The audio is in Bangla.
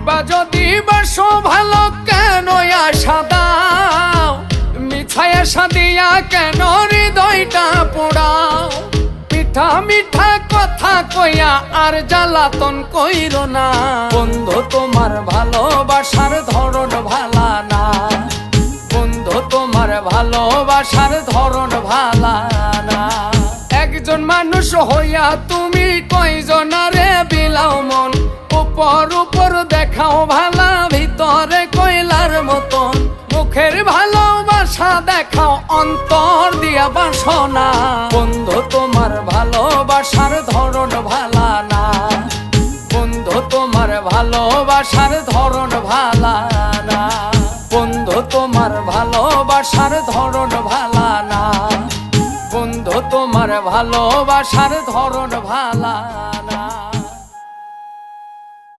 বা যদি বাসো ভালো কেন আশা দাও, মিঠাই আশা দিয়া কেন হৃদয়টা পোড়াও। মিঠা মিঠা কথা কইয়া আর জ্বালাতন কইরো না, বন্ধু তোমার ভালোবাসার ধরন ভালা না, বন্ধু তোমার ভালোবাসার ধরন ভালা না। একজন মানুষ হইয়া তুমি কয়জনারে বিলাও মন, উপর উপর দেখাও ভালা ভিতরে কয়লার মতন। মুখের ভালোবাসা দেখাও অন্তর দিয়া বাসনা, বন্ধু তোমার ভালোবাসার ধরন ভালা না, বন্ধু তোমার ভালোবাসার ধরন ভালা না, বন্ধু তোমার ভালোবাসার ধরন ভালা না, বন্ধু তোমার ভালোবাসার ধরন ভালা না।